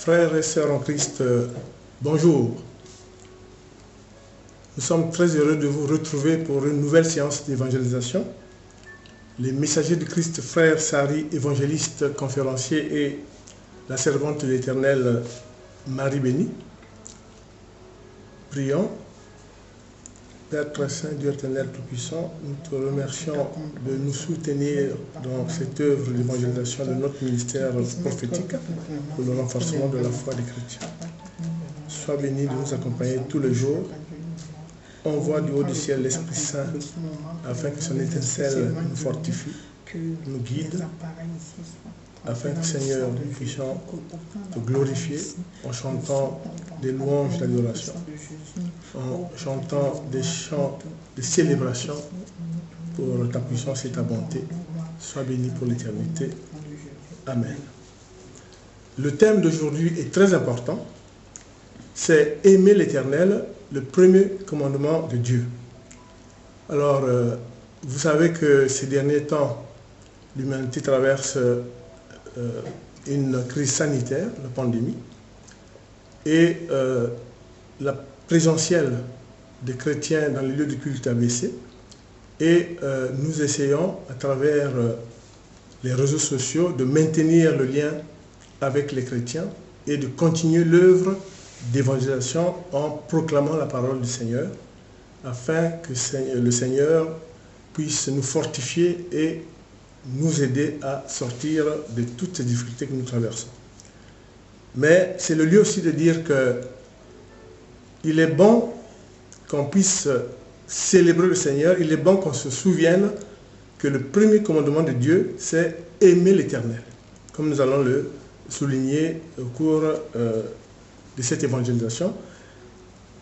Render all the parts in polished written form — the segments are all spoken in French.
Frères et sœurs en Christ, bonjour. Nous sommes très heureux de vous retrouver pour une nouvelle séance d'évangélisation. Les messagers du Christ, frère Sari, évangéliste, conférencier, et la servante de l'Éternel, Marie Bénie. Prions. Père très saint, Dieu éternel tout-puissant, nous te remercions de nous soutenir dans cette œuvre d'évangélisation de notre ministère prophétique pour le renforcement de la foi des chrétiens. Sois béni de nous accompagner tous les jours. Envoie du haut du ciel l'Esprit Saint afin que son étincelle nous fortifie, nous guide, afin que, Seigneur, nous puissions te glorifier en chantant des louanges d'adoration, en chantant des chants de célébration pour ta puissance et ta bonté. Sois béni pour l'éternité. Amen. Le thème d'aujourd'hui est très important. C'est aimer l'Éternel, le premier commandement de Dieu. Alors, vous savez que ces derniers temps, l'humanité traverse une crise sanitaire, la pandémie, et la présentielle des chrétiens dans les lieux de culte a baissé, et nous essayons à travers les réseaux sociaux de maintenir le lien avec les chrétiens et de continuer l'œuvre d'évangélisation en proclamant la parole du Seigneur, afin que le Seigneur puisse nous fortifier et nous aider à sortir de toutes ces difficultés que nous traversons. Mais c'est le lieu aussi de dire qu'il est bon qu'on puisse célébrer le Seigneur, il est bon qu'on se souvienne que le premier commandement de Dieu, c'est aimer l'Éternel, comme nous allons le souligner au cours de cette évangélisation.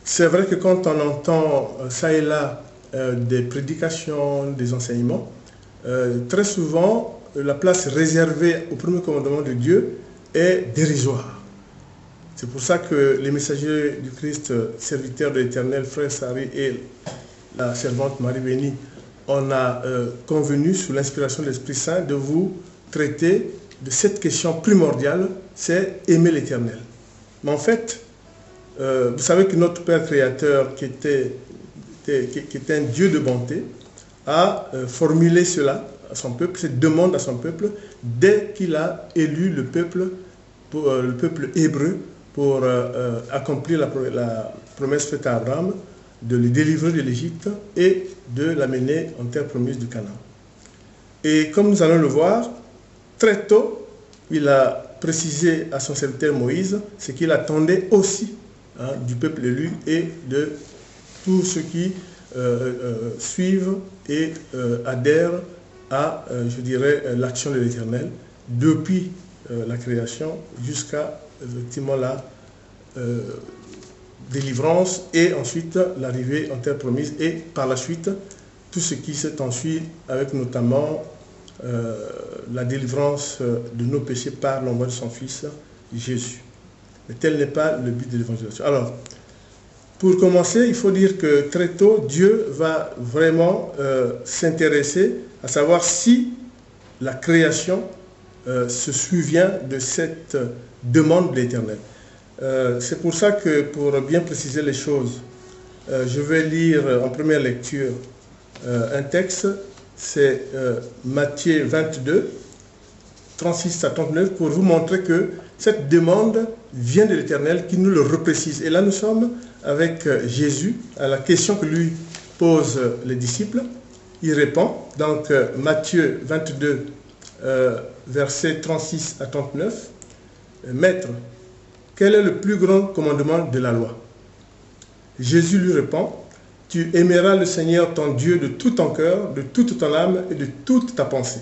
C'est vrai que quand on entend ça et là des prédications, des enseignements, très souvent, la place réservée au premier commandement de Dieu est dérisoire. C'est pour ça que les messagers du Christ, serviteurs de l'Éternel, frère Sari et la servante Marie Bénie, on a convenu, sous l'inspiration de l'Esprit Saint, de vous traiter de cette question primordiale, c'est aimer l'Éternel. Mais en fait, vous savez que notre Père Créateur, qui était un Dieu de bonté, a formulé cela à son peuple, cette demande à son peuple, dès qu'il a élu le peuple hébreu pour accomplir la promesse faite à Abraham de le délivrer de l'Égypte et de l'amener en terre promise du Canaan. Et comme nous allons le voir, très tôt, il a précisé à son serviteur Moïse ce qu'il attendait aussi du peuple élu et de tous ceux qui suivent et adhèrent à, je dirais, l'action de l'Éternel depuis la création jusqu'à effectivement la délivrance et ensuite l'arrivée en terre promise et par la suite tout ce qui s'est ensuit avec notamment la délivrance de nos péchés par l'envoi de son Fils Jésus. Mais tel n'est pas le but de l'évangélisation. Alors, pour commencer, il faut dire que très tôt, Dieu va vraiment s'intéresser à savoir si la création se souvient de cette demande de l'Éternel. C'est pour ça que, pour bien préciser les choses, je vais lire en première lecture un texte, c'est Matthieu 22, 36 à 39, pour vous montrer que cette demande vient de l'Éternel qui nous le reprécise. Et là, nous sommes avec Jésus à la question que lui posent les disciples. Il répond, donc Matthieu 22, versets 36 à 39. Maître, quel est le plus grand commandement de la loi? Jésus lui répond, tu aimeras le Seigneur ton Dieu de tout ton cœur, de toute ton âme et de toute ta pensée.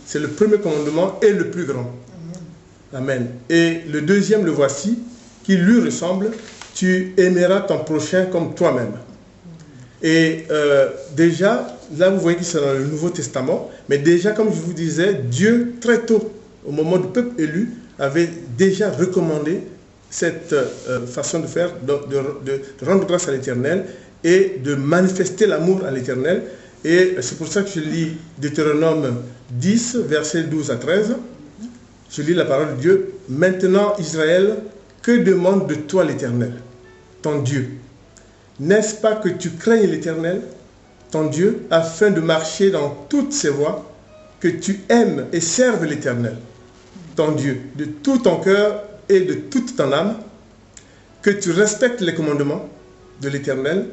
C'est le premier commandement et le plus grand. Amen. Et le deuxième, le voici, qui lui ressemble, tu aimeras ton prochain comme toi-même. Et déjà, là vous voyez que c'est dans le Nouveau Testament, mais déjà, comme je vous disais, Dieu, très tôt, au moment du peuple élu, avait déjà recommandé cette façon de faire, de rendre grâce à l'Éternel et de manifester l'amour à l'Éternel. Et c'est pour ça que je lis Deutéronome 10, versets 12 à 13. Je lis la parole de Dieu. Maintenant, Israël, que demande de toi l'Éternel, ton Dieu? N'est-ce pas que tu craignes l'Éternel, ton Dieu, afin de marcher dans toutes ses voies, que tu aimes et serves l'Éternel, ton Dieu, de tout ton cœur et de toute ton âme, que tu respectes les commandements de l'Éternel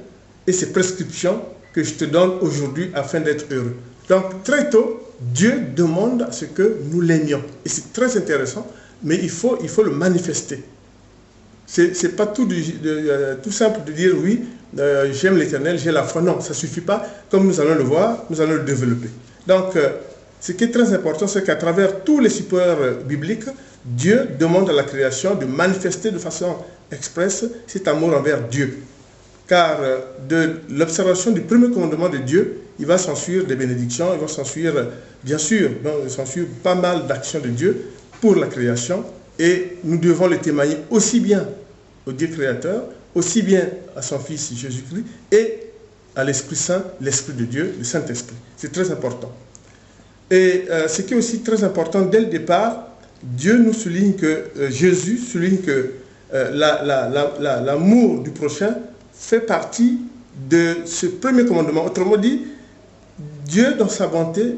et ses prescriptions que je te donne aujourd'hui afin d'être heureux. Donc, très tôt, Dieu demande à ce que nous l'aimions. Et c'est très intéressant, mais il faut le manifester. C'est pas tout simple de dire oui, j'aime l'Éternel, j'ai la foi. Non, ça ne suffit pas. Comme nous allons le voir, nous allons le développer. Donc, ce qui est très important, c'est qu'à travers tous les supports bibliques, Dieu demande à la création de manifester de façon expresse cet amour envers Dieu. Car de l'observation du premier commandement de Dieu, il va s'ensuivre des bénédictions, il va s'ensuivre, bien sûr, il s'ensuivre pas mal d'actions de Dieu pour la création. Et nous devons le témoigner aussi bien au Dieu créateur, aussi bien à son Fils Jésus-Christ et à l'Esprit Saint, l'Esprit de Dieu, le Saint-Esprit. C'est très important. Et ce qui est aussi très important, dès le départ, Dieu nous souligne que, Jésus souligne que l'amour du prochain fait partie de ce premier commandement. Autrement dit, Dieu, dans sa bonté,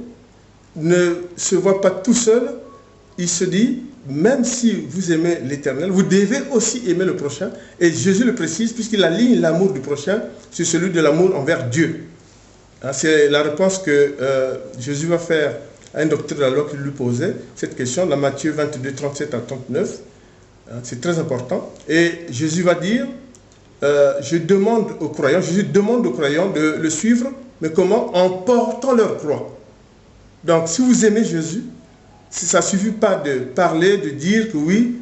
ne se voit pas tout seul. Il se dit, même si vous aimez l'Éternel, vous devez aussi aimer le prochain. Et Jésus le précise, puisqu'il aligne l'amour du prochain sur celui de l'amour envers Dieu. C'est la réponse que Jésus va faire à un docteur de la loi qui lui posait cette question, dans Matthieu 22, 37 à 39. C'est très important. Et Jésus va dire, Jésus demande aux croyants de le suivre, mais comment? En portant leur croix. Donc, si vous aimez Jésus, ça ne suffit pas de parler, de dire que oui,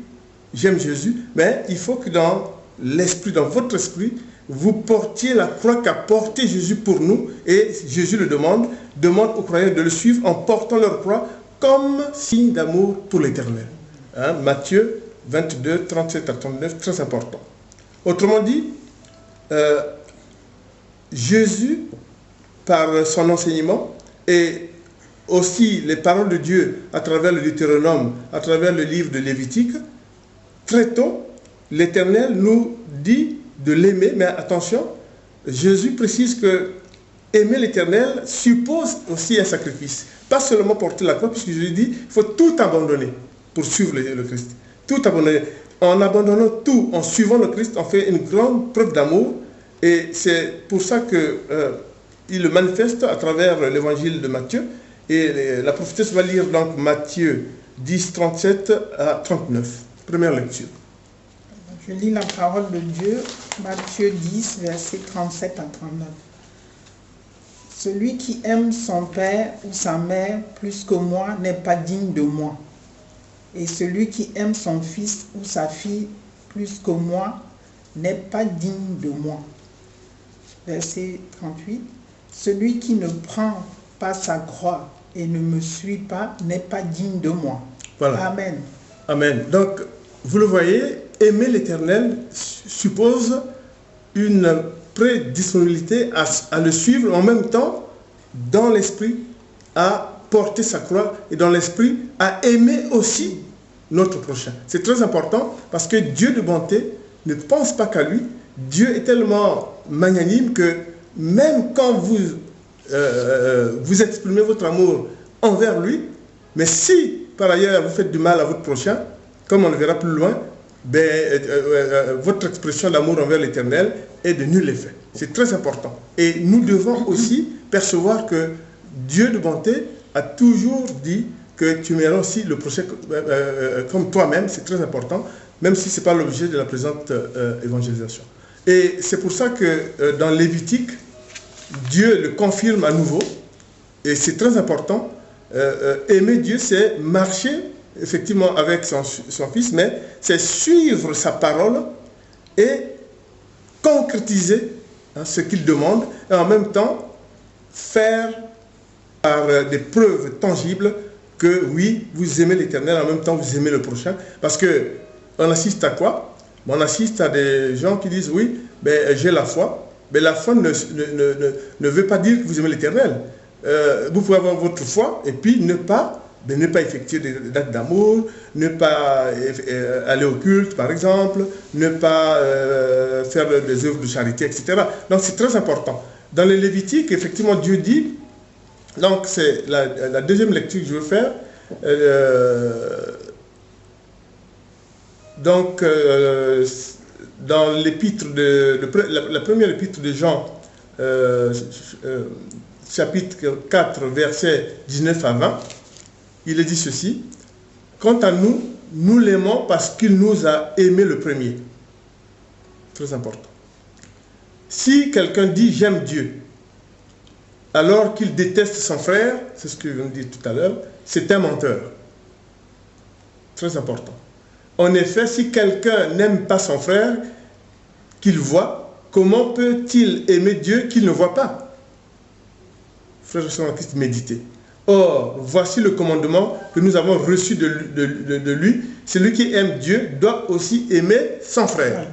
j'aime Jésus, mais il faut que dans l'esprit, dans votre esprit, vous portiez la croix qu'a portée Jésus pour nous, et Jésus le demande aux croyants de le suivre en portant leur croix comme signe d'amour pour l'Éternel. Matthieu 22, 37 à 39, très important. Autrement dit, Jésus, par son enseignement et aussi les paroles de Dieu à travers le Deutéronome, à travers le livre de Lévitique, très tôt, l'Éternel nous dit de l'aimer, mais attention, Jésus précise que aimer l'Éternel suppose aussi un sacrifice. Pas seulement porter la croix, puisque Jésus dit qu'il faut tout abandonner pour suivre le Christ. Tout abandonner. En abandonnant tout, en suivant le Christ, on fait une grande preuve d'amour. Et c'est pour ça qu'il le manifeste à travers l'évangile de Matthieu. Et la prophétesse va lire donc Matthieu 10, 37 à 39. Première lecture. Je lis la parole de Dieu, Matthieu 10, versets 37 à 39. Celui qui aime son père ou sa mère plus que moi n'est pas digne de moi. Et celui qui aime son fils ou sa fille plus que moi n'est pas digne de moi. Verset 38. Celui qui ne prend pas sa croix et ne me suit pas n'est pas digne de moi. Voilà. Amen. Amen. Donc, vous le voyez, aimer l'Éternel suppose une prédisponibilité à le suivre, en même temps, dans l'esprit, à porter sa croix, et dans l'esprit, à aimer aussi notre prochain. C'est très important, parce que Dieu de bonté ne pense pas qu'à lui. Dieu est tellement magnanime que même quand vous exprimez votre amour envers lui, mais si par ailleurs vous faites du mal à votre prochain, comme on le verra plus loin, votre expression d'amour envers l'Éternel est de nul effet. C'est très important. Et nous devons aussi percevoir que Dieu de bonté a toujours dit que tu aimeras aussi le prochain comme toi-même. C'est très important, même si ce n'est pas l'objet de la présente évangélisation. Et c'est pour ça que dans Lévitique, Dieu le confirme à nouveau, et c'est très important. Aimer Dieu, c'est marcher effectivement avec son Fils, mais c'est suivre sa parole et concrétiser ce qu'il demande, et en même temps faire par des preuves tangibles que oui, vous aimez l'Éternel, en même temps vous aimez le prochain. Parce qu'on assiste à quoi? On assiste à des gens qui disent oui, j'ai la foi, mais la foi ne veut pas dire que vous aimez l'Éternel. Vous pouvez avoir votre foi et puis ne pas de ne pas effectuer des actes d'amour, ne pas aller au culte, par exemple, ne pas faire des œuvres de charité, etc. Donc c'est très important. Dans le Lévitique, effectivement, Dieu dit, donc c'est la deuxième lecture que je veux faire, dans l'épître la première épître de Jean, chapitre 4, versets 19 à 20, il est dit ceci: quant à nous, nous l'aimons parce qu'il nous a aimés le premier. Très important. Si quelqu'un dit j'aime Dieu, alors qu'il déteste son frère, c'est ce que je viens de dire tout à l'heure, c'est un menteur. Très important. En effet, si quelqu'un n'aime pas son frère qu'il voit, comment peut-il aimer Dieu qu'il ne voit pas? Frères et sœurs en Christ, méditez. Or, voici le commandement que nous avons reçu de lui. Celui qui aime Dieu doit aussi aimer son frère.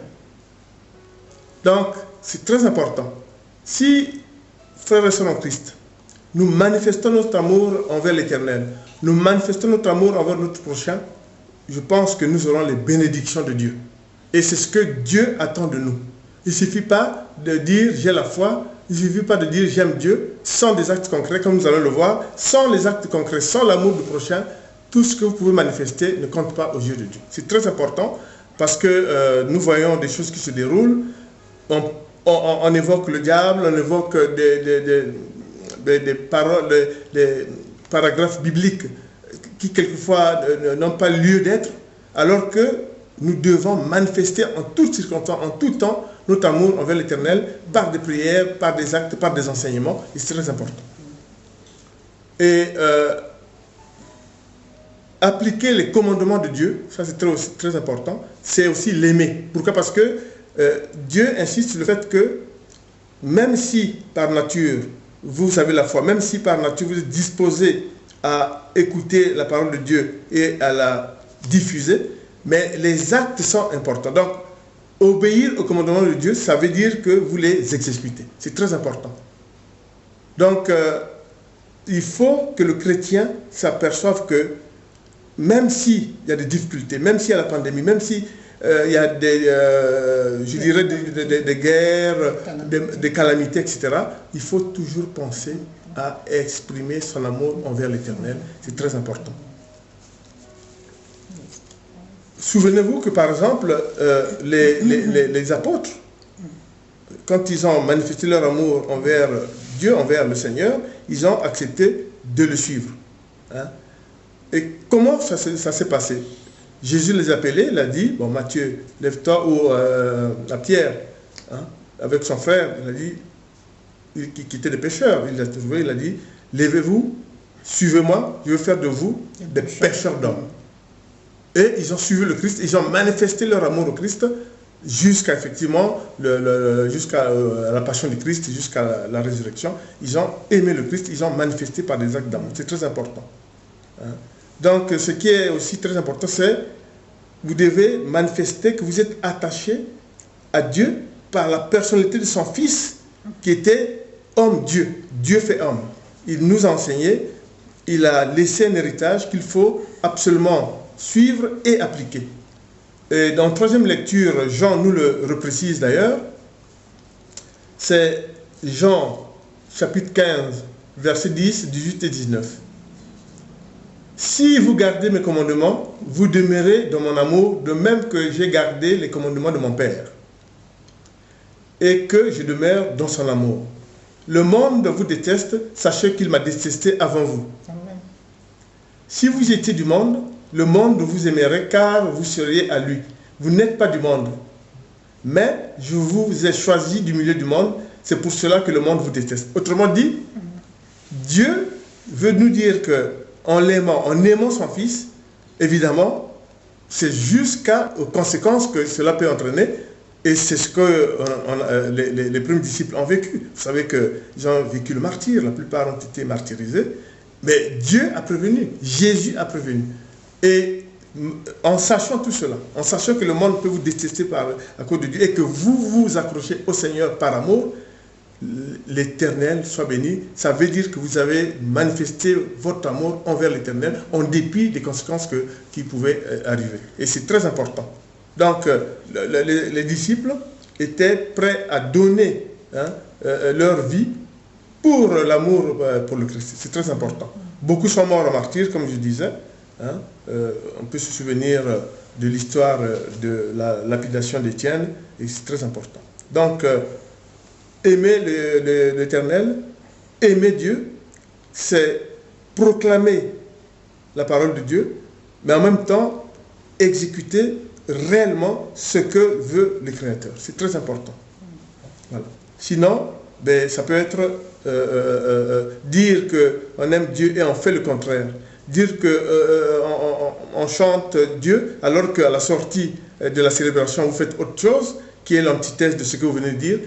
Donc, c'est très important. Si, frères et sœurs en Christ, nous manifestons notre amour envers l'Éternel, nous manifestons notre amour envers notre prochain, je pense que nous aurons les bénédictions de Dieu. Et c'est ce que Dieu attend de nous. Il ne suffit pas de dire j'ai la foi, il ne suffit pas de dire j'aime Dieu, sans des actes concrets, comme nous allons le voir, sans les actes concrets, sans l'amour du prochain, tout ce que vous pouvez manifester ne compte pas aux yeux de Dieu. C'est très important parce que nous voyons des choses qui se déroulent, on évoque le diable, on évoque des paroles, des paragraphes bibliques qui quelquefois n'ont pas lieu d'être, alors que nous devons manifester en toutes circonstances, en tout temps, notre amour envers l'Éternel par des prières, par des actes, par des enseignements, et c'est très important. Et appliquer les commandements de Dieu, ça c'est très important, c'est aussi l'aimer. Pourquoi? Parce que Dieu insiste sur le fait que même si par nature vous avez la foi, même si par nature vous êtes disposé à écouter la parole de Dieu et à la diffuser, mais les actes sont importants. Donc, obéir au commandement de Dieu, ça veut dire que vous les exécutez. C'est très important. Donc, il faut que le chrétien s'aperçoive que même s'il y a des difficultés, même s'il y a la pandémie, même s'il y a des guerres, des calamités, etc., il faut toujours penser à exprimer son amour envers l'Éternel. C'est très important. Souvenez-vous que, par exemple, les apôtres, quand ils ont manifesté leur amour envers Dieu, envers le Seigneur, ils ont accepté de le suivre. Hein? Et comment ça s'est passé? Jésus les a appelés, il a dit, bon, Matthieu, lève-toi, ou à Pierre, hein, avec son frère, il a dit, qui étaient des pécheurs, il a trouvé, il a dit, levez-vous, suivez-moi, je veux faire de vous des pécheurs d'hommes. Et ils ont suivi le Christ, ils ont manifesté leur amour au Christ jusqu'à effectivement jusqu'à la passion du Christ, jusqu'à la résurrection. Ils ont aimé le Christ, ils ont manifesté par des actes d'amour. C'est très important. Hein? Donc, ce qui est aussi très important, c'est vous devez manifester que vous êtes attaché à Dieu par la personnalité de son Fils qui était homme-Dieu. Dieu fait homme. Il nous a enseigné, il a laissé un héritage qu'il faut absolument suivre et appliquer. Et dans la troisième lecture, Jean nous le reprécise d'ailleurs, c'est Jean chapitre 15, versets 10, 18 et 19. Si vous gardez mes commandements, vous demeurez dans mon amour, de même que j'ai gardé les commandements de mon Père, et que je demeure dans son amour. Le monde vous déteste, sachez qu'il m'a détesté avant vous. Amen. Si vous étiez du monde, le monde vous aimerait car vous seriez à lui. Vous n'êtes pas du monde. Mais je vous ai choisi du milieu du monde, c'est pour cela que le monde vous déteste. Autrement dit, Dieu veut nous dire que en l'aimant, en aimant son Fils, évidemment, c'est jusqu'aux conséquences que cela peut entraîner. Et c'est ce que les premiers disciples ont vécu. Vous savez qu'ils ont vécu le martyre, la plupart ont été martyrisés. Mais Dieu a prévenu, Jésus a prévenu. Et en sachant tout cela, en sachant que le monde peut vous détester à cause de Dieu et que vous vous accrochez au Seigneur par amour, l'Éternel soit béni. Ça veut dire que vous avez manifesté votre amour envers l'Éternel en dépit des conséquences qui pouvaient arriver. Et c'est très important. Donc, les disciples étaient prêts à donner leur vie pour l'amour pour le Christ. C'est très important. Beaucoup sont morts en martyrs, comme je disais. On peut se souvenir de l'histoire de la lapidation d'Étienne, et c'est très important. Donc, aimer l'Éternel, aimer Dieu, c'est proclamer la parole de Dieu, mais en même temps, exécuter réellement ce que veut le Créateur. C'est très important. Voilà. Sinon, ça peut être dire qu'on aime Dieu et on fait le contraire. Dire qu'on chante Dieu alors qu'à la sortie de la célébration, vous faites autre chose qui est l'antithèse de ce que vous venez de dire.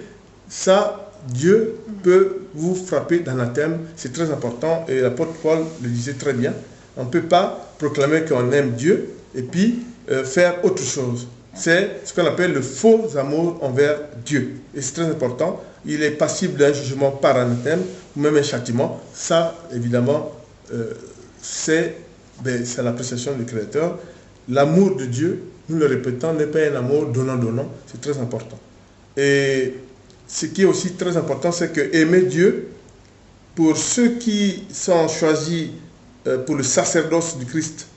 Ça, Dieu peut vous frapper d'anathème. C'est très important et l'apôtre Paul le disait très bien. On ne peut pas proclamer qu'on aime Dieu et puis faire autre chose. C'est ce qu'on appelle le faux amour envers Dieu. Et c'est très important. Il est passible d'un jugement par anathème ou même un châtiment. Ça, évidemment, c'est l'appréciation du Créateur. L'amour de Dieu, nous le répétons, n'est pas un amour donnant-donnant. C'est très important. Et ce qui est aussi très important, c'est que aimer Dieu, pour ceux qui sont choisis pour le sacerdoce du Christ,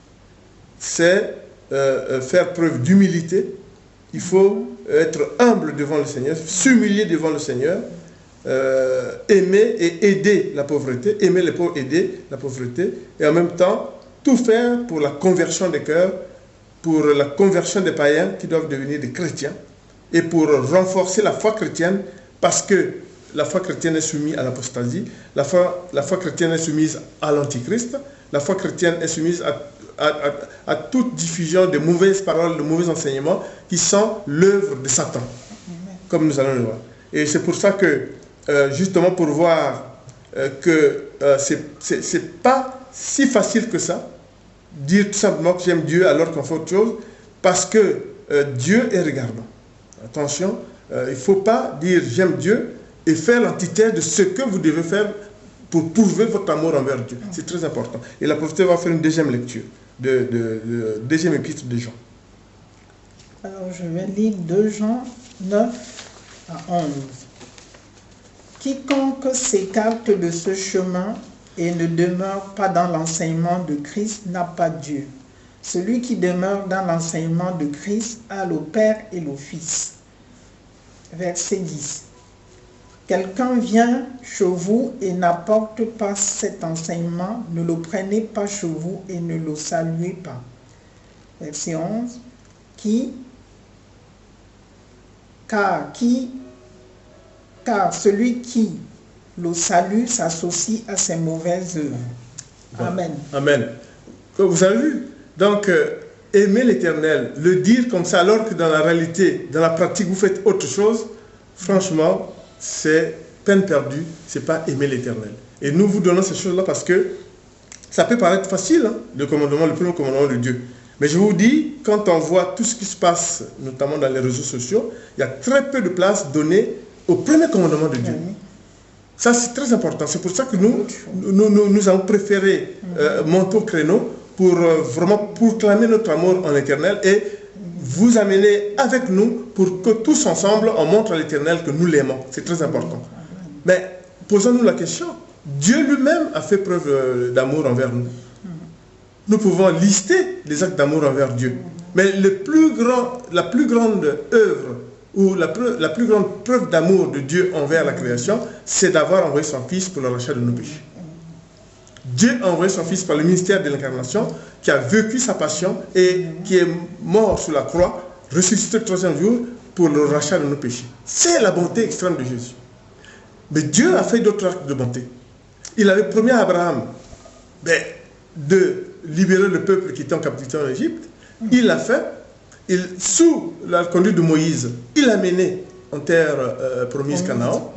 c'est faire preuve d'humilité. Il faut être humble devant le Seigneur, s'humilier devant le Seigneur, aimer et aider la pauvreté, aimer les pauvres, aider la pauvreté, et en même temps, tout faire pour la conversion des cœurs, pour la conversion des païens qui doivent devenir des chrétiens, et pour renforcer la foi chrétienne, parce que la foi chrétienne est soumise à l'apostasie, la foi chrétienne est soumise à l'antichrist, la foi chrétienne est soumise à toute diffusion de mauvaises paroles, de mauvais enseignements qui sont l'œuvre de Satan, comme nous allons le voir. Et c'est pour ça que, justement pour voir que c'est pas si facile que ça, dire tout simplement que j'aime Dieu alors qu'on fait autre chose, parce que Dieu est regardant. Attention, il ne faut pas dire j'aime Dieu et faire l'antithèse de ce que vous devez faire pour prouver votre amour envers Dieu. C'est très important. Et la prophétie va faire une deuxième lecture, deuxième épître de Jean. Alors je vais lire 2 Jean 9 à 11. Quiconque s'écarte de ce chemin et ne demeure pas dans l'enseignement de Christ n'a pas Dieu. Celui qui demeure dans l'enseignement de Christ a le Père et le Fils. Verset 10. Quelqu'un vient chez vous et n'apporte pas cet enseignement, ne le prenez pas chez vous et ne le saluez pas. Verset 11. Car celui qui le salue s'associe à ses mauvaises œuvres. Bon. Amen. Amen. Vous avez vu? Donc, aimer l'Éternel, le dire comme ça, alors que dans la réalité, dans la pratique, vous faites autre chose, franchement, c'est peine perdue, c'est pas aimer l'Éternel. Et nous vous donnons ces choses-là parce que ça peut paraître facile, hein, le premier commandement de Dieu. Mais je vous dis, quand on voit tout ce qui se passe, notamment dans les réseaux sociaux, il y a très peu de place donnée au premier commandement de Dieu. Ça, c'est très important. C'est pour ça que nous avons préféré monter au créneau pour vraiment proclamer notre amour en l'Éternel et vous amener avec nous pour que tous ensemble, on montre à l'Éternel que nous l'aimons. C'est très important. Mais posons-nous la question. Dieu lui-même a fait preuve d'amour envers nous. Nous pouvons lister les actes d'amour envers Dieu. Mais la plus grande œuvre ou la plus grande preuve d'amour de Dieu envers la création, c'est d'avoir envoyé son Fils pour le rachat de nos péchés. Dieu a envoyé son Fils par le ministère de l'incarnation, qui a vécu sa passion et qui est mort sur la croix, ressuscité le 3e jour pour le rachat de nos péchés. C'est la bonté extrême de Jésus. Mais Dieu a fait d'autres actes de bonté. Il avait promis à Abraham de libérer le peuple qui était en captivité en Égypte. Il l'a fait. Sous la conduite de Moïse, il l'a mené en terre promise Canaan.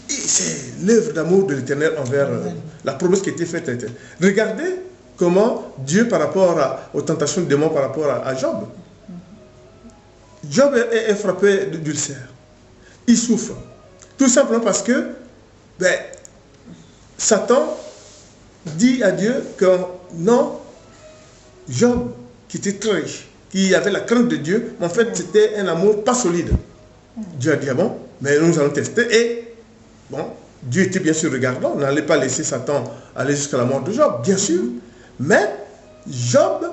Et c'est l'œuvre d'amour de l'Éternel envers la promesse qui a été faite à l'Éternel. Regardez comment Dieu, par rapport aux tentations du démon, par rapport à Job. Job est frappé d'ulcère. Il souffre. Tout simplement parce que Ben, Satan dit à Dieu que non, Job, qui était très riche, qui avait la crainte de Dieu, mais en fait c'était un amour pas solide. Dieu a dit, ah bon, mais nous allons tester. Et bon, Dieu était bien sûr regardant, on n'allait pas laisser Satan aller jusqu'à la mort de Job, bien sûr. Mais Job,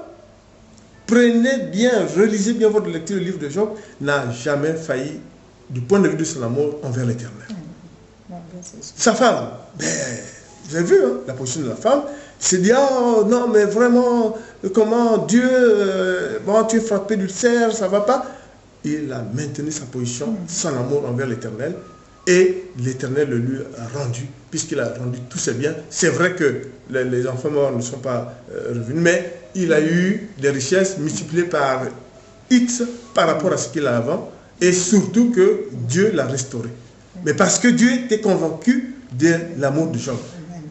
prenez bien, relisez bien votre lecture du livre de Job, n'a jamais failli du point de vue de son amour envers l'Éternel. Sa femme, ben, vous avez vu la position de la femme, il s'est dit, oh non, mais vraiment, comment Dieu, bon, tu es frappé d'ulcère, ça ne va pas. Il a maintenu sa position, son amour envers l'Éternel, et l'Éternel le lui a rendu, puisqu'il a rendu tous ses biens. C'est vrai que les enfants morts ne sont pas revenus, mais il a eu des richesses multipliées par X par rapport à ce qu'il a avant, et surtout que Dieu l'a restauré. Mais parce que Dieu était convaincu de l'amour de Job.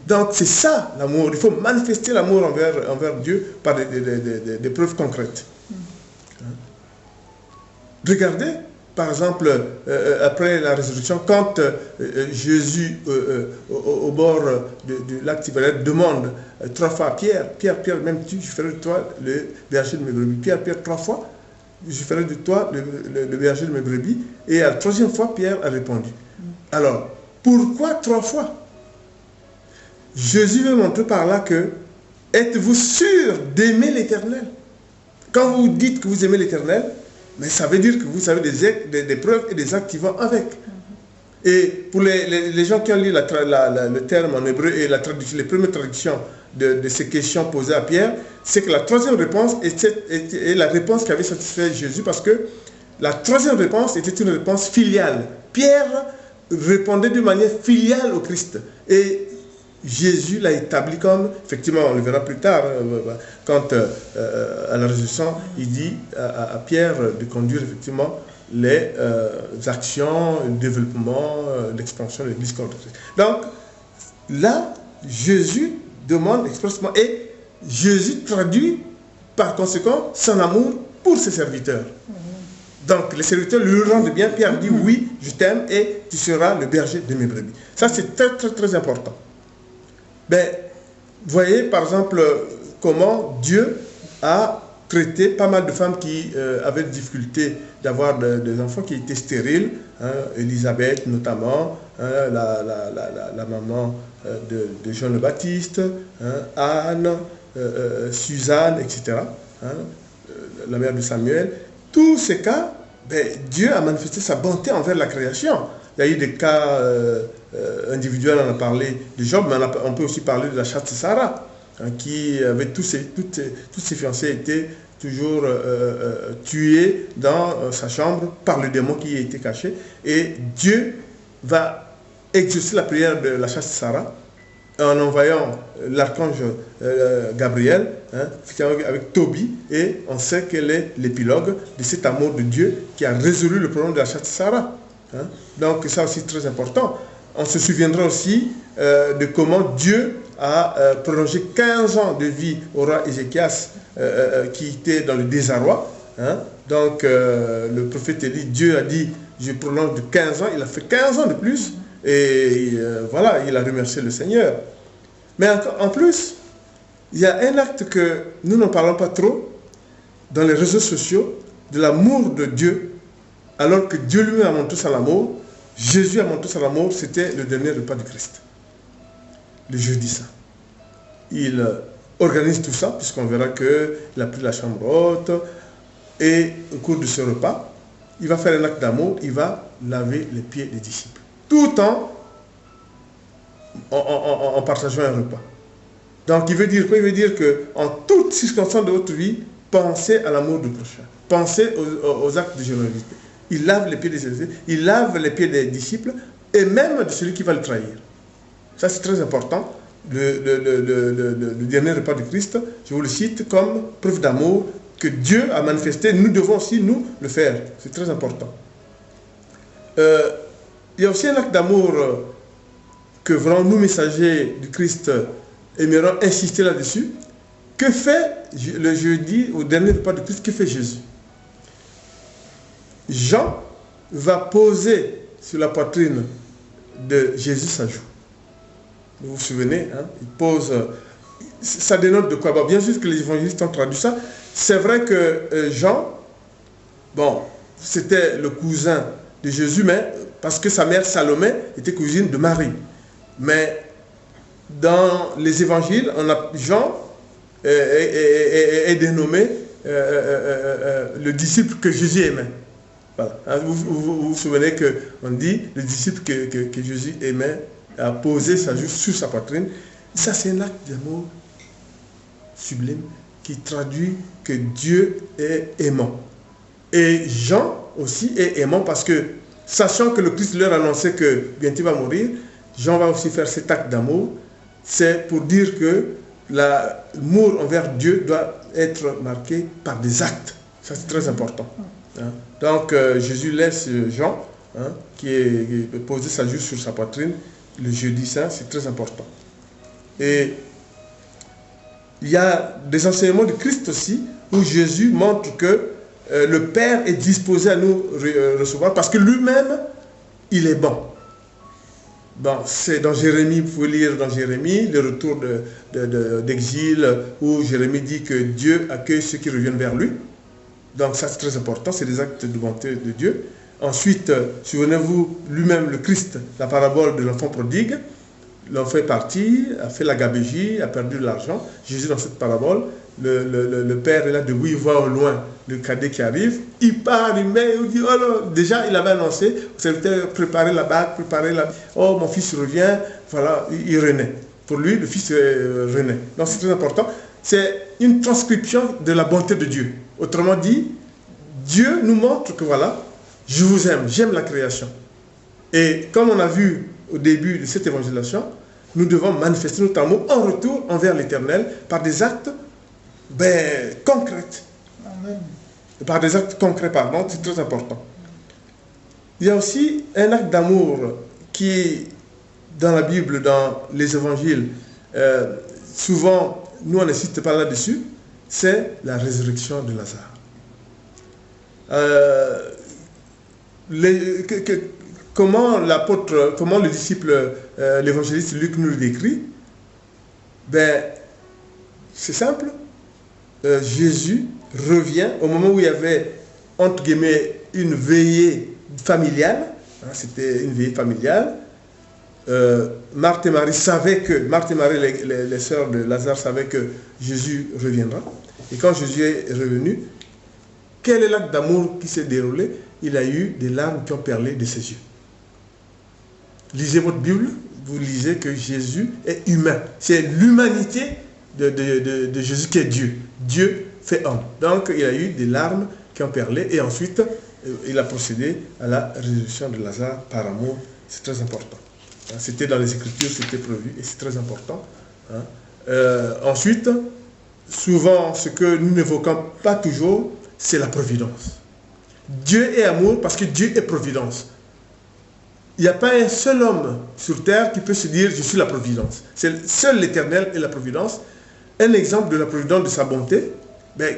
Donc c'est ça l'amour. Il faut manifester l'amour envers Dieu par des preuves concrètes. Regardez, par exemple, après la résurrection, quand Jésus, au bord du lac Tibériade, demande 3 fois à Pierre, même tu, je ferai de toi le berger de mes brebis. Pierre, 3 fois, je ferai de toi le berger de mes brebis. Et à la 3e fois, Pierre a répondu. Alors, pourquoi 3 fois? Jésus veut montrer par là que êtes-vous sûr d'aimer l'Éternel? Quand vous dites que vous aimez l'Éternel, mais ça veut dire que vous avez des preuves et des actes qui vont avec. Et pour les gens qui ont lu le terme en hébreu et les premières traductions de ces questions posées à Pierre, c'est que la 3e réponse est la réponse qui avait satisfait Jésus, parce que la 3e réponse était une réponse filiale. Pierre répondait d'une manière filiale au Christ. Et Jésus l'a établi comme, effectivement, on le verra plus tard, quand à la résurrection, il dit à Pierre de conduire effectivement les actions, le développement, l'expansion de l'Église contre Christ. Donc, là, Jésus demande expressement, et Jésus traduit par conséquent son amour pour ses serviteurs. Donc, les serviteurs lui rendent bien. Pierre dit, oui, je t'aime et tu seras le berger de mes brebis. Ça, c'est très, très, très important. Ben, voyez, par exemple, comment Dieu a traité pas mal de femmes qui avaient des difficultés d'avoir des enfants, qui étaient stériles. Élisabeth, notamment, la maman de Jean le Baptiste, Anne, Suzanne, etc., la mère de Samuel. Tous ces cas, ben, Dieu a manifesté sa bonté envers la création. Il y a eu des cas individuels, on a parlé de Job, mais on peut aussi parler de la chatte de Sarah, qui avait toutes ses fiancées étaient toujours tuées dans sa chambre par le démon qui y était caché. Et Dieu va exaucer la prière de la chatte de Sarah en envoyant l'archange Gabriel, avec Tobie, et on sait quel est l'épilogue de cet amour de Dieu qui a résolu le problème de la chatte de Sarah. Donc ça aussi très important. On se souviendra aussi de comment Dieu a prolongé 15 ans de vie au roi Ézéchias qui était dans le désarroi. Donc le prophète Élie, Dieu a dit, je prolonge de 15 ans, il a fait 15 ans de plus, et voilà, il a remercié le Seigneur. Mais en plus, il y a un acte que nous n'en parlons pas trop dans les réseaux sociaux, de l'amour de Dieu, alors que Dieu lui a montré son amour. Jésus a montré son amour, c'était le dernier repas du Christ, le jeudi saint. Il organise tout ça, puisqu'on verra qu'il a pris la chambre haute, et au cours de ce repas, il va faire un acte d'amour, il va laver les pieds des disciples, tout en partageant un repas. Donc il veut dire quoi? Il veut dire qu'en toutes circonstances de votre vie, pensez à l'amour du prochain, pensez aux actes de générosité. Il lave les pieds des disciples, il lave les pieds des disciples et même de celui qui va le trahir. Ça c'est très important. Le dernier repas du Christ, je vous le cite comme preuve d'amour que Dieu a manifesté. Nous devons aussi nous le faire. C'est très important. Il y a aussi un acte d'amour que vraiment nous, messagers du Christ, aimerons insister là-dessus. Que fait le jeudi, au dernier repas du Christ, que fait Jésus? Jean va poser sur la poitrine de Jésus sa joue. vous vous souvenez, hein, il pose... ça dénote de quoi? Bon, bien sûr que les évangélistes ont traduit ça. C'est vrai que Jean, bon, c'était le cousin de Jésus, mais parce que sa mère Salomé était cousine de Marie. Mais dans les évangiles, Jean est dénommé le disciple que Jésus aimait. Voilà. Vous vous souvenez qu'on dit le disciple que Jésus aimait a posé sa joue sur sa poitrine. Ça, c'est un acte d'amour sublime qui traduit que Dieu est aimant. Et Jean aussi est aimant parce que, sachant que le Christ leur annonçait que bientôt il va mourir, Jean va aussi faire cet acte d'amour. C'est pour dire que l'amour envers Dieu doit être marqué par des actes. Ça, c'est très important. Hein. Donc, Jésus laisse Jean, hein, qui est posé sa joue sur sa poitrine, le jeudi saint, c'est très important. Et il y a des enseignements de Christ aussi, où Jésus montre que le Père est disposé à nous recevoir, parce que lui-même, il est bon. Bon, c'est dans Jérémie, vous pouvez lire dans Jérémie, le retour d'exil, où Jérémie dit que Dieu accueille ceux qui reviennent vers lui. Donc ça, c'est très important, c'est des actes de bonté de Dieu. Ensuite, souvenez-vous, lui-même, le Christ, la parabole de l'enfant prodigue, l'enfant est parti, a fait la gabégie, a perdu de l'argent. Jésus, dans cette parabole, le père est là debout, il voit au loin le cadet qui arrive, il part, il met, il dit, oh non, déjà il avait annoncé, vous savez, préparer la bague, oh mon fils revient, voilà, il renaît. Pour lui, le fils renaît. Donc c'est très important. C'est une transcription de la bonté de Dieu. Autrement dit, Dieu nous montre que voilà, je vous aime, j'aime la création. Et comme on a vu au début de cette évangélisation, nous devons manifester notre amour en retour envers l'Éternel par des actes concrets. Amen. Par des actes concrets, pardon, c'est très important. Il y a aussi un acte d'amour qui, dans la Bible, dans les évangiles, souvent, nous on n'insiste pas là-dessus, c'est la résurrection de Lazare. Comment le disciple, l'évangéliste Luc nous le décrit? C'est simple. Jésus revient au moment où il y avait, entre guillemets, une veillée familiale. Hein, c'était une veillée familiale. Marthe et Marie, les sœurs de Lazare, savaient que Jésus reviendra. Et quand Jésus est revenu, quel est l'acte d'amour qui s'est déroulé? Il a eu des larmes qui ont perlé de ses yeux. Lisez votre Bible, vous lisez que Jésus est humain. C'est l'humanité de Jésus qui est Dieu. Dieu fait homme. Donc il a eu des larmes qui ont perlé et ensuite il a procédé à la résurrection de Lazare par amour. C'est très important. C'était dans les Écritures, c'était prévu et c'est très important. Ensuite, souvent ce que nous n'évoquons pas toujours, c'est la providence. Dieu est amour parce que Dieu est providence. Il n'y a pas un seul homme sur terre qui peut se dire « je suis la providence ». C'est seul l'Éternel et la providence. Un exemple de la providence de sa bonté,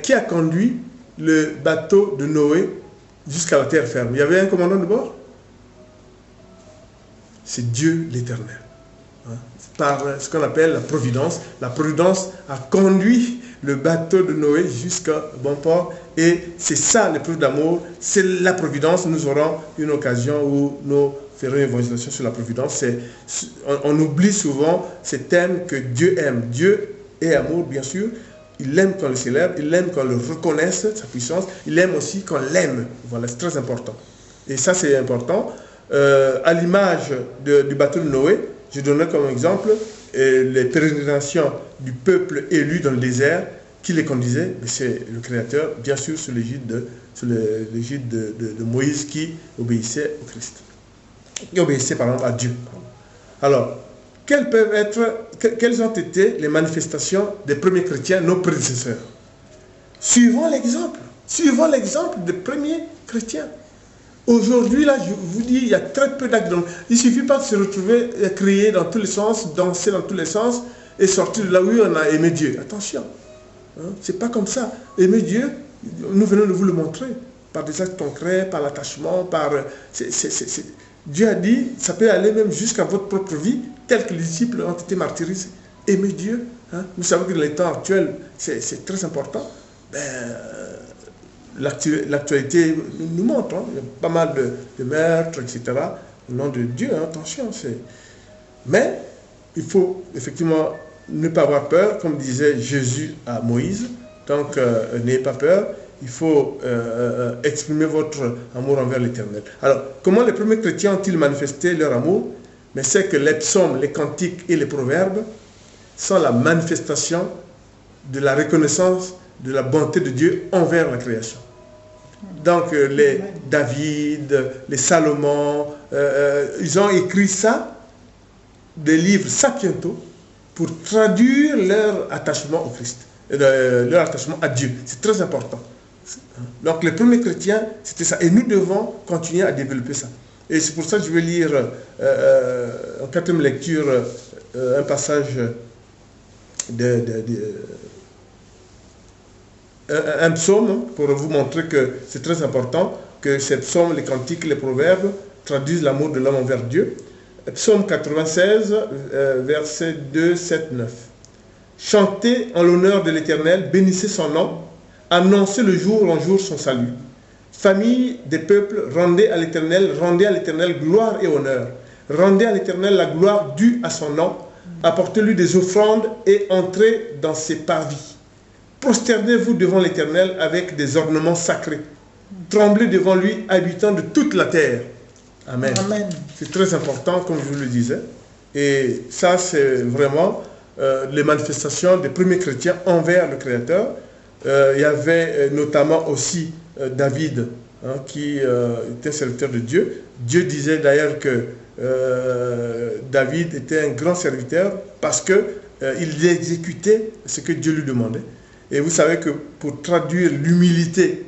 qui a conduit le bateau de Noé jusqu'à la terre ferme. Il y avait un commandant de bord. C'est Dieu l'Éternel. Par ce qu'on appelle la providence. La providence a conduit le bateau de Noé jusqu'à bon port. Et c'est ça l'épreuve d'amour. C'est la providence. Nous aurons une occasion où nous ferons une évangélisation sur la providence. On oublie souvent ce thème que Dieu aime. Dieu est amour, bien sûr. Il aime qu'on le célèbre. Il aime qu'on le reconnaisse, sa puissance. Il aime aussi qu'on l'aime. Voilà, c'est très important. Et ça, c'est important. À l'image du bateau de Noé, je donnerai comme exemple les pérégrinations du peuple élu dans le désert qui les conduisait. C'est le Créateur, bien sûr, sous l'égide de Moïse qui obéissait au Christ. Qui obéissait, par exemple, à Dieu. Alors, quelles ont été les manifestations des premiers chrétiens, nos prédécesseurs? Suivons l'exemple des premiers chrétiens. Aujourd'hui, là, je vous dis, il y a très peu d'actes. Il ne suffit pas de se retrouver, crier dans tous les sens, danser dans tous les sens et sortir de là où on a aimé Dieu. Attention, hein, c'est pas comme ça. Aimer Dieu, nous venons de vous le montrer. par des actes concrets, par l'attachement, par... Dieu a dit, ça peut aller même jusqu'à votre propre vie, tel que les disciples ont été martyrisés. Aimer Dieu, hein? Vous savez que dans les temps actuels, c'est très important. L'actualité nous montre, hein? Il y a pas mal de meurtres, etc. Au nom de Dieu, hein? Attention. Mais il faut effectivement ne pas avoir peur, comme disait Jésus à Moïse. Donc, n'ayez pas peur. Il faut exprimer votre amour envers l'Éternel. Alors, comment les premiers chrétiens ont-ils manifesté leur amour? Mais c'est que les psaumes, les cantiques et les proverbes sont la manifestation de la reconnaissance de la bonté de Dieu envers la création. Donc, les David, les Salomon, ils ont écrit ça, des livres sapientaux, pour traduire leur attachement au Christ, leur attachement à Dieu. C'est très important. Donc les premiers chrétiens, c'était ça. Et nous devons continuer à développer ça. Et c'est pour ça que je vais lire en quatrième lecture un passage un psaume pour vous montrer que c'est très important que ces psaumes, les cantiques, les proverbes traduisent l'amour de l'homme envers Dieu. Psaume 96, versets 2, 7, 9. Chantez en l'honneur de l'Éternel, bénissez son nom, annoncez le jour en jour son salut. Famille des peuples, rendez à l'Éternel gloire et honneur. Rendez à l'Éternel la gloire due à son nom. Apportez-lui des offrandes et entrez dans ses parvis. Prosternez-vous devant l'Éternel avec des ornements sacrés. Tremblez devant lui, habitants de toute la terre. Amen. Amen. C'est très important, comme je vous le disais. Et ça, c'est vraiment les manifestations des premiers chrétiens envers le Créateur. Il y avait notamment aussi David, hein, qui était serviteur de Dieu. Dieu disait d'ailleurs que David était un grand serviteur parce qu'il exécutait ce que Dieu lui demandait. Et vous savez que pour traduire l'humilité,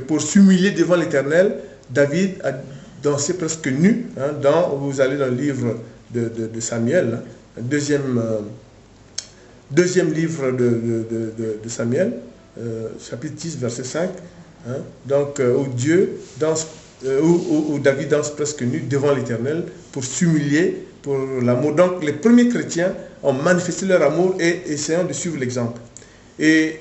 pour s'humilier devant l'Éternel, David a dansé presque nu. Hein, vous allez dans le livre de Samuel, hein, deuxième livre de Samuel, chapitre 10, verset 5. Hein, donc, où David danse presque nu devant l'Éternel pour s'humilier pour l'amour. Donc, les premiers chrétiens ont manifesté leur amour et essayant de suivre l'exemple. Et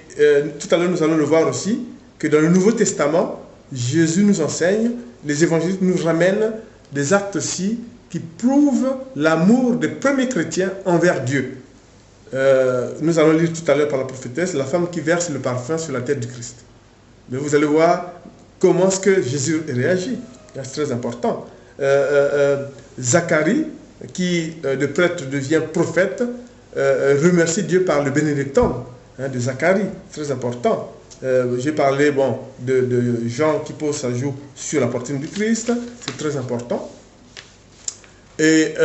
tout à l'heure, nous allons le voir aussi, que dans le Nouveau Testament, Jésus nous enseigne, les évangélistes nous ramènent des actes aussi qui prouvent l'amour des premiers chrétiens envers Dieu. Nous allons lire tout à l'heure par la prophétesse, la femme qui verse le parfum sur la tête du Christ. Mais vous allez voir comment est-ce que Jésus réagit. C'est très important. Zacharie, qui de prêtre devient prophète, remercie Dieu par le bénédictum, hein, de Zacharie. Très important. J'ai parlé de Jean qui pose sa joue sur la poitrine du Christ. C'est très important. Et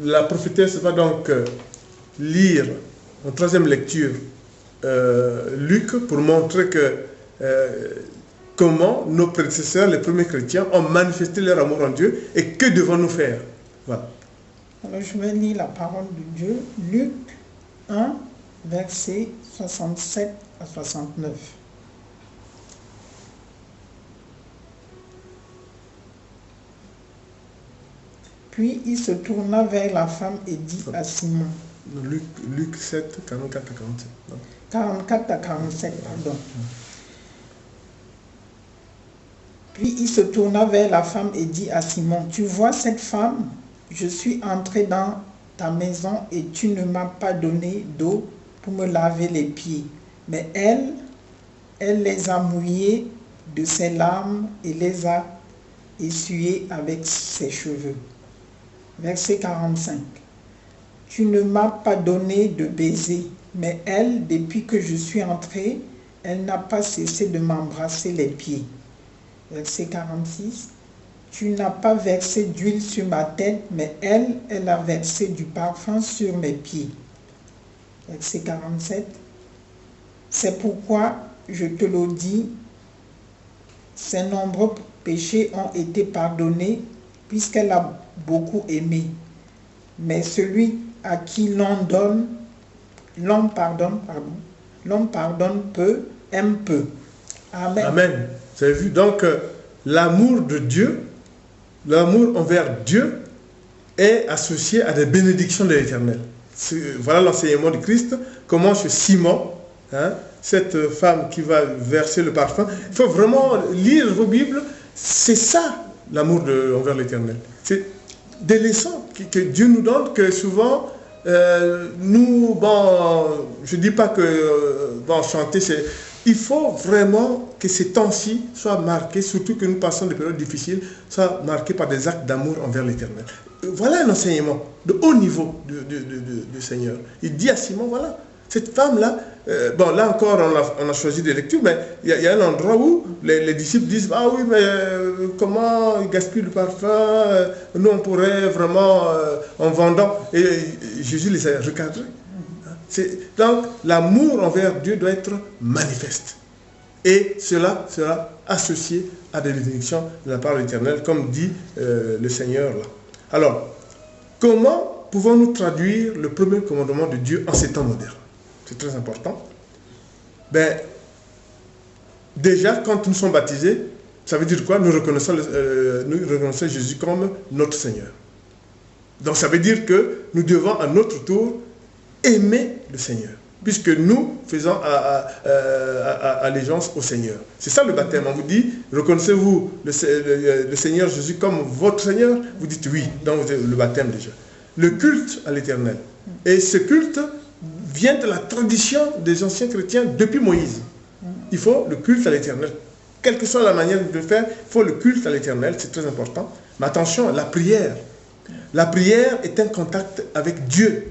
la prophétesse va donc lire en troisième lecture Luc pour montrer que comment nos prédécesseurs, les premiers chrétiens, ont manifesté leur amour en Dieu et que devons-nous faire. Voilà. Alors je vais lire la parole de Dieu, Luc 1, versets 67 à 69. Puis il se tourna vers la femme et dit à Simon. Luc 7, 44 à 47. 44 à 47, pardon. Puis il se tourna vers la femme et dit à Simon, tu vois cette femme, je suis entré dans ta maison et tu ne m'as pas donné d'eau pour me laver les pieds. Mais elle les a mouillés de ses larmes et les a essuyés avec ses cheveux. Verset 45. Tu ne m'as pas donné de baiser, mais elle, depuis que je suis entré, elle n'a pas cessé de m'embrasser les pieds. Verset 46. Tu n'as pas versé d'huile sur ma tête, mais elle a versé du parfum sur mes pieds. Verset 47. C'est pourquoi je te le dis, ses nombreux péchés ont été pardonnés, puisqu'elle a beaucoup aimé. Mais celui à qui l'homme pardonne peu, aime peu. Amen. Amen. Vous avez vu, donc, l'amour de Dieu, l'amour envers Dieu est associé à des bénédictions de l'Éternel. Voilà l'enseignement du Christ, comment chez Simon, cette femme qui va verser le parfum, il faut vraiment lire vos Bibles, c'est ça l'amour envers l'Éternel. C'est des leçons que Dieu nous donne, que souvent, nous, je ne dis pas que chanter, il faut vraiment que ces temps-ci soient marqués, surtout que nous passons des périodes difficiles, soient marqués par des actes d'amour envers l'Éternel. Voilà un enseignement de haut niveau du Seigneur. Il dit à Simon, voilà, cette femme-là, là encore on a choisi des lectures, mais il y a un endroit où les disciples disent, ah oui, mais comment il gaspille le parfum, nous on pourrait vraiment, en vendant, et Jésus les a recadrés. Donc l'amour envers Dieu doit être manifeste. Et cela sera associé à des bénédictions de la part de l'Éternel, comme dit le Seigneur là. Alors, comment pouvons-nous traduire le premier commandement de Dieu en ces temps modernes? C'est très important. Déjà, quand nous sommes baptisés, ça veut dire quoi? Nous reconnaissons Jésus comme notre Seigneur. Donc ça veut dire que nous devons à notre tour aimer le Seigneur, puisque nous faisons allégeance au Seigneur. C'est ça le baptême. On vous dit, reconnaissez-vous le Seigneur Jésus comme votre Seigneur? Vous dites oui, donc le baptême déjà. Le culte à l'Éternel. Et ce culte vient de la tradition des anciens chrétiens depuis Moïse. Il faut le culte à l'Éternel. Quelle que soit la manière de le faire, il faut le culte à l'Éternel, c'est très important. Mais attention, la prière. La prière est un contact avec Dieu.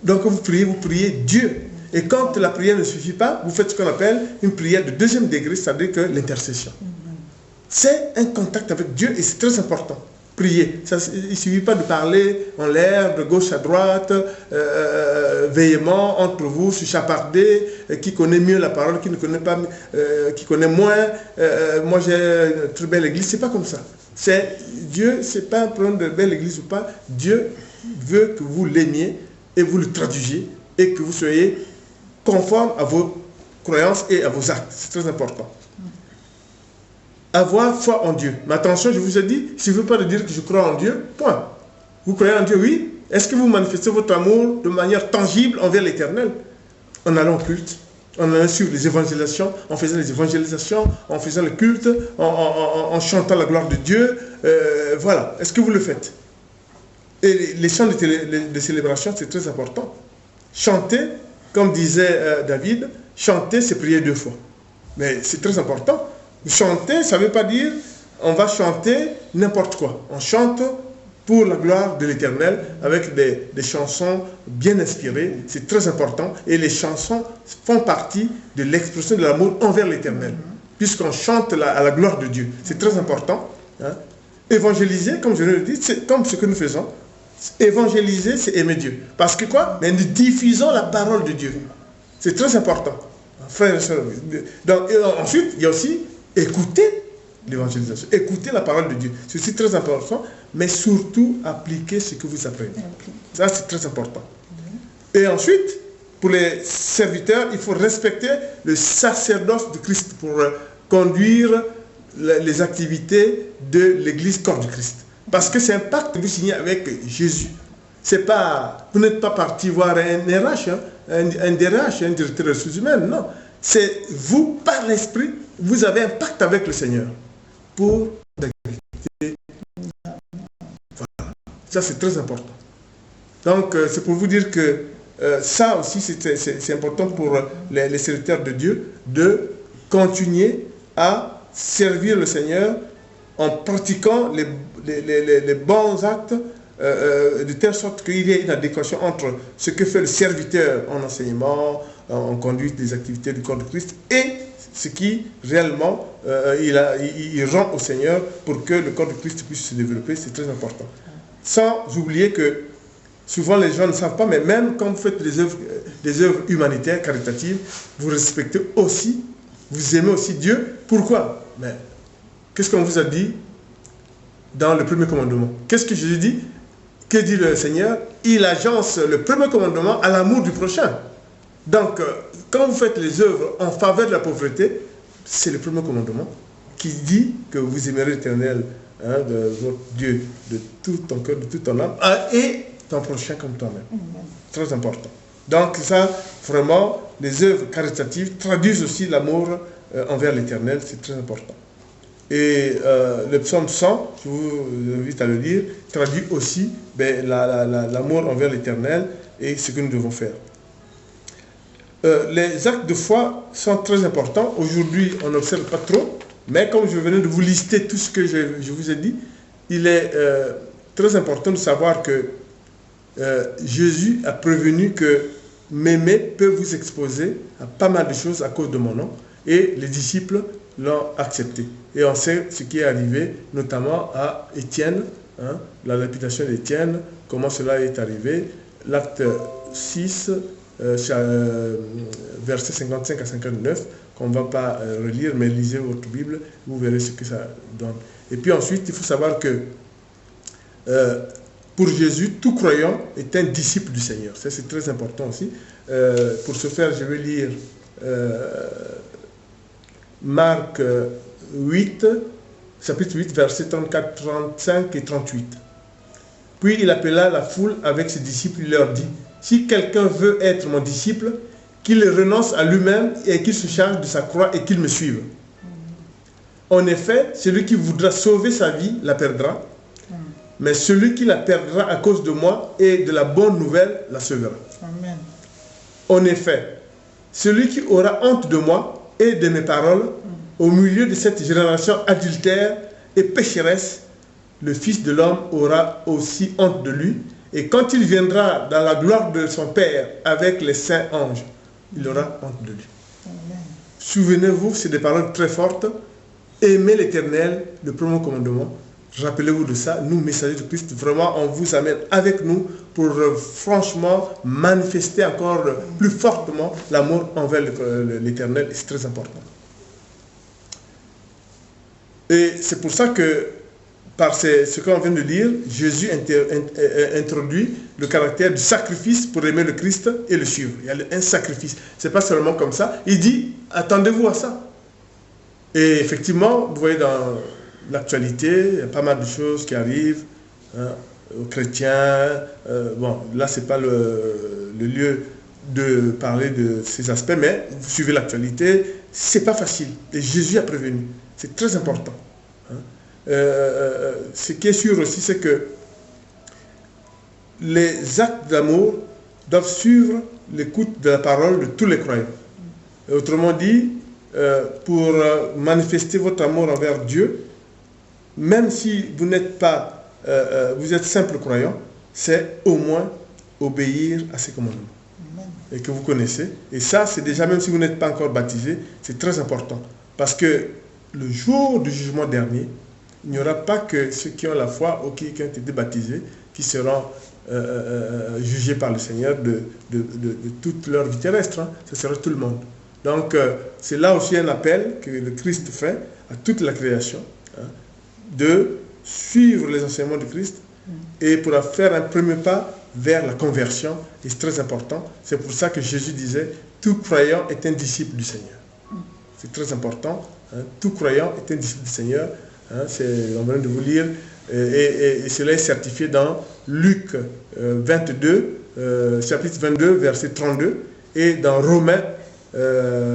Donc vous priez Dieu. Et quand la prière ne suffit pas, vous faites ce qu'on appelle une prière de deuxième degré, c'est-à-dire que l'intercession. C'est un contact avec Dieu et c'est très important. Prier. Il ne suffit pas de parler en l'air, de gauche à droite, véhément, entre vous, se chaparder, qui connaît mieux la parole, qui ne connaît pas, qui connaît moins. Moi j'ai une très belle église, c'est pas comme ça. Dieu, c'est pas un problème de belle église ou pas. Dieu veut que vous l'aimiez et vous le traduisiez et que vous soyez conforme à vos croyances et à vos actes. C'est très important. Avoir foi en Dieu. Mais attention, je vous ai dit, il ne suffit pas de dire que je crois en Dieu, point. Vous croyez en Dieu, oui. Est-ce que vous manifestez votre amour de manière tangible envers l'Éternel? En allant au culte, en allant sur les évangélisations, en faisant les évangélisations, en faisant le culte, en chantant la gloire de Dieu. Voilà. Est-ce que vous le faites? Et les chants de célébration, c'est très important. Chanter, comme disait David, chanter, c'est prier 2 fois. Mais c'est très important. Chanter, ça ne veut pas dire on va chanter n'importe quoi. On chante pour la gloire de l'Éternel avec des chansons bien inspirées. C'est très important. Et les chansons font partie de l'expression de l'amour envers l'Éternel. Puisqu'on chante à la gloire de Dieu. C'est très important. Évangéliser, comme je le dis, c'est comme ce que nous faisons. Évangéliser, c'est aimer Dieu. Parce que quoi? Mais nous diffusons la parole de Dieu. C'est très important. Frères et sœurs. Donc, ensuite, il y a aussi écouter l'évangélisation, écouter la parole de Dieu. C'est aussi très important, mais surtout appliquer ce que vous apprenez. Ça, c'est très important. Et ensuite, pour les serviteurs, il faut respecter le sacerdoce de Christ pour conduire les activités de l'Église corps du Christ. Parce que c'est un pacte que vous signez avec Jésus. C'est pas, vous n'êtes pas parti voir un RH, un DRH, un directeur des ressources humaines, non. C'est vous, par l'Esprit, vous avez un pacte avec le Seigneur pour l'activité. Voilà. Ça, c'est très important. Donc, c'est pour vous dire que ça aussi, c'est important pour les serviteurs de Dieu de continuer à servir le Seigneur en pratiquant les bons actes de telle sorte qu'il y ait une adéquation entre ce que fait le serviteur en enseignement, en conduite des activités du corps de Christ et ce qui réellement il rend au Seigneur pour que le corps de Christ puisse se développer. C'est très important. Sans oublier que souvent les gens ne savent pas, mais même quand vous faites des œuvres humanitaires, caritatives, vous respectez aussi, vous aimez aussi Dieu. Pourquoi? Mais qu'est-ce qu'on vous a dit dans le premier commandement? Qu'est-ce que Jésus dit? Que dit le Seigneur? Il agence le premier commandement à l'amour du prochain. Donc, quand vous faites les œuvres en faveur de la pauvreté, c'est le premier commandement qui dit que vous aimerez l'Éternel, de votre Dieu, de tout ton cœur, de toute ton âme, et ton prochain comme toi-même. Très important. Donc ça, vraiment, les œuvres caritatives traduisent aussi l'amour envers l'Éternel, c'est très important. Et le psaume 100, je vous invite à le lire, traduit aussi l'amour envers l'Éternel et ce que nous devons faire. Les actes de foi sont très importants. Aujourd'hui, on n'observe pas trop, mais comme je venais de vous lister tout ce que je vous ai dit, il est très important de savoir que Jésus a prévenu que m'aimer peut vous exposer à pas mal de choses à cause de mon nom, et les disciples l'ont accepté. Et on sait ce qui est arrivé, notamment à Étienne, la réputation d'Étienne, comment cela est arrivé. L'acte 6, versets 55 à 59, qu'on ne va pas relire, mais lisez votre Bible, vous verrez ce que ça donne. Et puis ensuite, il faut savoir que pour Jésus, tout croyant est un disciple du Seigneur. Ça, c'est très important aussi. Pour ce faire, je vais lire Marc 8, chapitre 8, versets 34, 35 et 38. Puis il appela la foule avec ses disciples, il leur dit, « Si quelqu'un veut être mon disciple, qu'il renonce à lui-même et qu'il se charge de sa croix et qu'il me suive. En effet, celui qui voudra sauver sa vie la perdra, mais celui qui la perdra à cause de moi et de la bonne nouvelle la sauvera. Amen. En effet, celui qui aura honte de moi et de mes paroles, au milieu de cette génération adultère et pécheresse, le Fils de l'homme aura aussi honte de lui, et quand il viendra dans la gloire de son Père avec les saints anges, il aura honte de lui. Amen. Souvenez-vous, c'est des paroles très fortes. Aimez l'Éternel, le premier commandement. Rappelez-vous de ça. Nous, messagers de Christ, vraiment, on vous amène avec nous pour franchement manifester encore plus fortement l'amour envers l'Éternel. C'est très important. Et c'est pour ça que, par ce qu'on vient de lire, Jésus introduit le caractère du sacrifice pour aimer le Christ et le suivre. Il y a un sacrifice. Ce n'est pas seulement comme ça. Il dit, attendez-vous à ça. Et effectivement, vous voyez dans l'actualité, il y a pas mal de choses qui arrivent aux chrétiens. Bon, là, ce n'est pas le lieu de parler de ces aspects, mais vous suivez l'actualité, ce n'est pas facile. Et Jésus a prévenu. C'est très important. Ce qui est sûr aussi, c'est que les actes d'amour doivent suivre l'écoute de la parole de tous les croyants. Et autrement dit, pour manifester votre amour envers Dieu, même si vous n'êtes pas, vous êtes simple croyant, c'est au moins obéir à ses commandements. Et que vous connaissez. Et ça, c'est déjà, même si vous n'êtes pas encore baptisé, c'est très important. Parce que le jour du jugement dernier, il n'y aura pas que ceux qui ont la foi ou qui ont été baptisés qui seront jugés par le Seigneur de toute leur vie terrestre. Ce sera tout le monde. Donc, c'est là aussi un appel que le Christ fait à toute la création, de suivre les enseignements du Christ et pour faire un premier pas vers la conversion. Et c'est très important. C'est pour ça que Jésus disait, tout croyant est un disciple du Seigneur. C'est très important. Tout croyant est un disciple du Seigneur. On vient de vous lire. Et cela est certifié dans Luc 22, chapitre 22, verset 32, et dans Romains,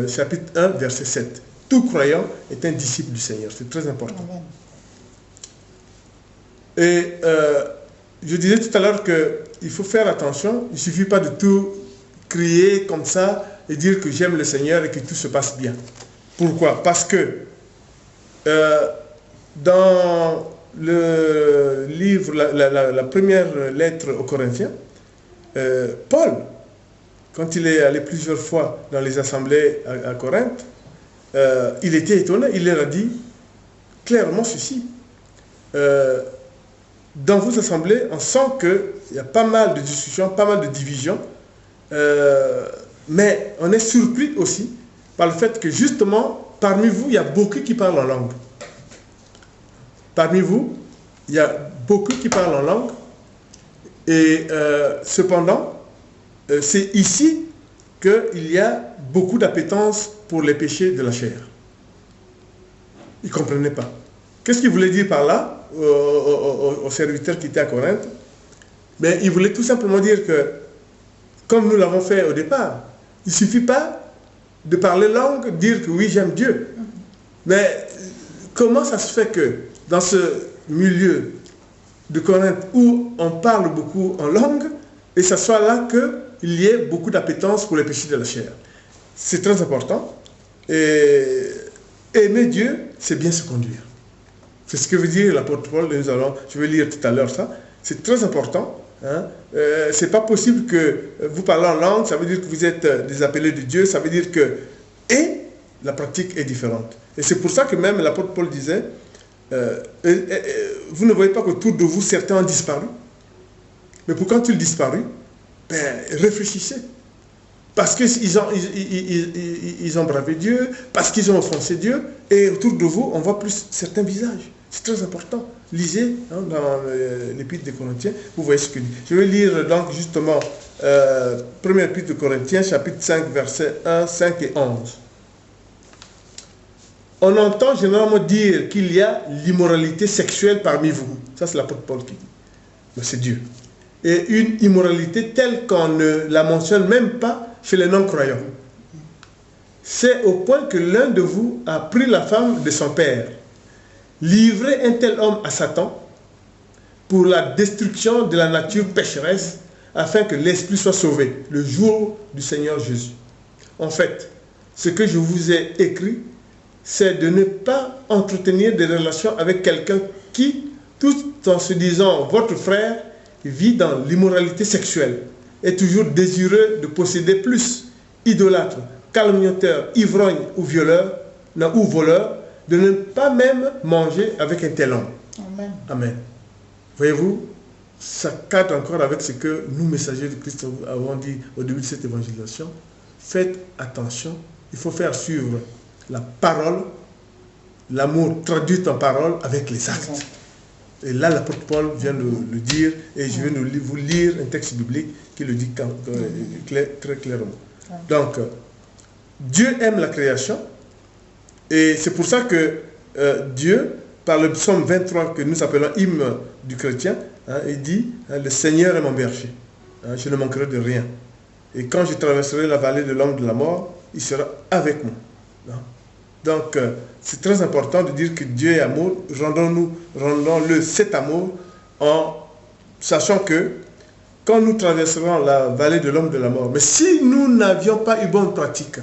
chapitre 1, verset 7. Tout croyant est un disciple du Seigneur. C'est très important. Amen. Et je disais tout à l'heure qu'il faut faire attention. Il ne suffit pas de tout crier comme ça et dire que j'aime le Seigneur et que tout se passe bien. Pourquoi? Parce que dans le livre, la première lettre aux Corinthiens, Paul, quand il est allé plusieurs fois dans les assemblées à Corinthe, il était étonné. Il leur a dit clairement ceci. Dans vos assemblées, on sent qu'il y a pas mal de discussions, pas mal de divisions, mais on est surpris aussi par le fait que justement, parmi vous, il y a beaucoup qui parlent en langue. Parmi vous, il y a beaucoup qui parlent en langue, et cependant, c'est ici qu'il y a beaucoup d'appétence pour les péchés de la chair. Ils ne comprenaient pas. Qu'est-ce qu'il voulait dire par là aux serviteurs qui étaient à Corinthe? Mais il voulait tout simplement dire que, comme nous l'avons fait au départ, il ne suffit pas de parler langue, dire que oui, j'aime Dieu. Mais comment ça se fait que dans ce milieu de Corinthe où on parle beaucoup en langue, et ça soit là qu'il y ait beaucoup d'appétence pour les péchés de la chair? C'est très important. Et aimer Dieu, c'est bien se conduire. C'est ce que veut dire l'apôtre Paul. Je vais lire tout à l'heure ça. C'est très important. Hein? C'est pas possible que vous parlez en langue, ça veut dire que vous êtes des appelés de Dieu, ça veut dire que... Et la pratique est différente. Et c'est pour ça que même l'apôtre Paul disait, vous ne voyez pas qu'autour de vous, certains ont disparu. Mais pourquoi ont-ils disparu? Réfléchissez. Parce qu'ils ont bravé Dieu, parce qu'ils ont offensé Dieu, et autour de vous, on voit plus certains visages. C'est très important. Lisez dans l'épître des Corinthiens, vous voyez ce que dit. Je vais lire donc justement première épître de Corinthiens, chapitre 5, versets 1, 5 et 11. On entend généralement dire qu'il y a l'immoralité sexuelle parmi vous. Ça, c'est l'apôtre Paul qui dit. Mais c'est Dieu. Et une immoralité telle qu'on ne la mentionne même pas chez les non-croyants. C'est au point que l'un de vous a pris la femme de son père, livré un tel homme à Satan pour la destruction de la nature pécheresse, afin que l'esprit soit sauvé le jour du Seigneur Jésus. En fait, ce que je vous ai écrit, c'est de ne pas entretenir des relations avec quelqu'un qui, tout en se disant votre frère, vit dans l'immoralité sexuelle, est toujours désireux de posséder plus, idolâtre, calomniateur, ivrogne ou violeur, ou voleur, de ne pas même manger avec un tel homme. Amen. Amen. Voyez-vous, ça cadre encore avec ce que nous, messagers de Christ, avons dit au début de cette évangélisation. Faites attention, il faut faire suivre la parole, l'amour traduit en parole avec les actes. Et là, l'apôtre Paul vient de le dire, et je vais vous lire un texte biblique qui le dit très clairement. Donc, Dieu aime la création, et c'est pour ça que Dieu, par le psaume 23 que nous appelons hymne du chrétien, il dit, le Seigneur est mon berger, je ne manquerai de rien. Et quand je traverserai la vallée de l'ombre de la mort, il sera avec moi. Donc, c'est très important de dire que Dieu est amour. Rendons-le cet amour en sachant que quand nous traverserons la vallée de l'ombre de la mort, mais si nous n'avions pas eu bonne pratique,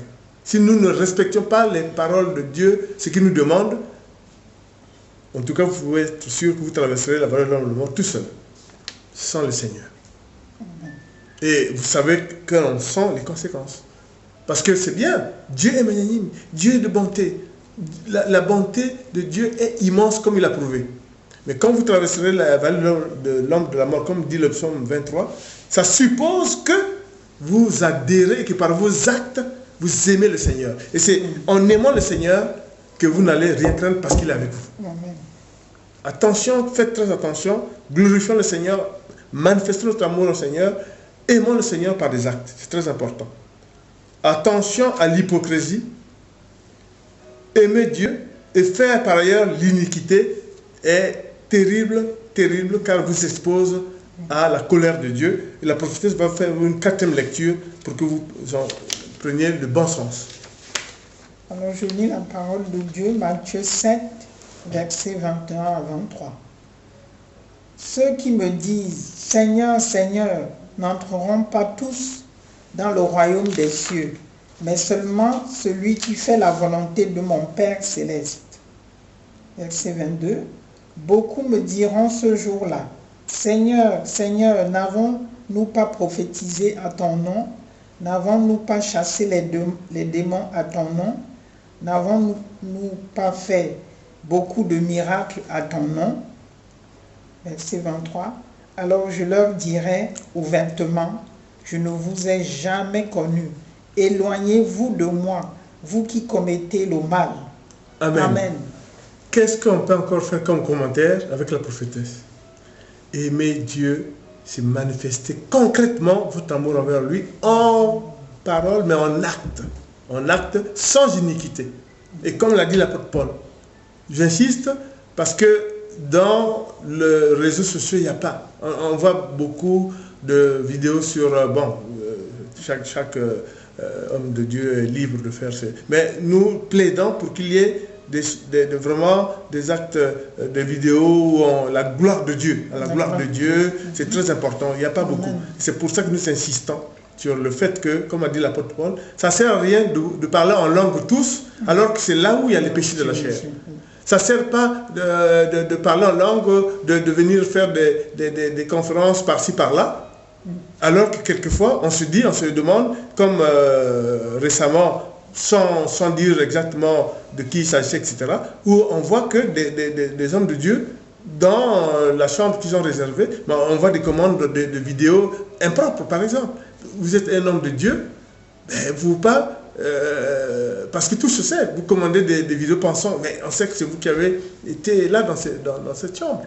si nous ne respections pas les paroles de Dieu, ce qu'il nous demande, en tout cas, vous pouvez être sûr que vous traverserez la vallée de l'ombre de la mort tout seul, sans le Seigneur. Et vous savez qu'en sont les conséquences. Parce que c'est bien, Dieu est magnanime, Dieu est de bonté. La bonté de Dieu est immense comme il a prouvé. Mais quand vous traverserez la vallée de l'ombre de la mort, comme dit le psaume 23, ça suppose que vous adhérez et que par vos actes, vous aimez le Seigneur. Et c'est en aimant le Seigneur que vous n'allez rien craindre parce qu'il est avec vous. Amen. Attention, faites très attention, glorifions le Seigneur, manifestons notre amour au Seigneur, aimons le Seigneur par des actes, c'est très important. Attention à l'hypocrisie, aimer Dieu et faire par ailleurs l'iniquité est terrible, terrible, car vous expose à la colère de Dieu. Et la prophétesse va faire une 4e lecture pour que vous en preniez le bon sens. Alors je lis la parole de Dieu, Matthieu 7, versets 21 à 23. Ceux qui me disent « Seigneur, Seigneur » n'entreront pas tous dans le royaume des cieux, mais seulement celui qui fait la volonté de mon Père céleste. Verset 22. Beaucoup me diront ce jour-là, Seigneur, Seigneur, n'avons-nous pas prophétisé à ton nom? N'avons-nous pas chassé les démons à ton nom? N'avons-nous pas fait beaucoup de miracles à ton nom? Verset 23. Alors je leur dirai ouvertement, je ne vous ai jamais connu. Éloignez-vous de moi, vous qui commettez le mal. Amen. Amen. Qu'est-ce qu'on peut encore faire comme commentaire avec la prophétesse? Aimer Dieu, c'est manifester concrètement votre amour envers lui en parole, mais en acte. En acte sans iniquité. Et comme l'a dit l'apôtre Paul, J'insiste parce que dans le réseau social, il n'y a pas. On voit beaucoup de vidéos sur, chaque homme de Dieu est libre de faire ça. Mais nous plaidons pour qu'il y ait vraiment des actes de vidéos où la gloire de Dieu, c'est très important. Il n'y a pas beaucoup. C'est pour ça que nous insistons sur le fait que, comme a dit l'apôtre Paul, ça ne sert à rien de parler en langue tous, alors que c'est là où il y a les péchés de la chair. Ça ne sert pas de parler en langue, de venir faire des conférences par-ci, par-là, alors que quelquefois, on se demande, comme récemment, sans dire exactement de qui il s'agit, etc., où on voit que des hommes de Dieu, dans la chambre qu'ils ont réservée, on voit des commandes de vidéos impropres, par exemple. Vous êtes un homme de Dieu, vous pas, parce que tout se sait, vous commandez des vidéos pensant, mais on sait que c'est vous qui avez été là dans cette chambre.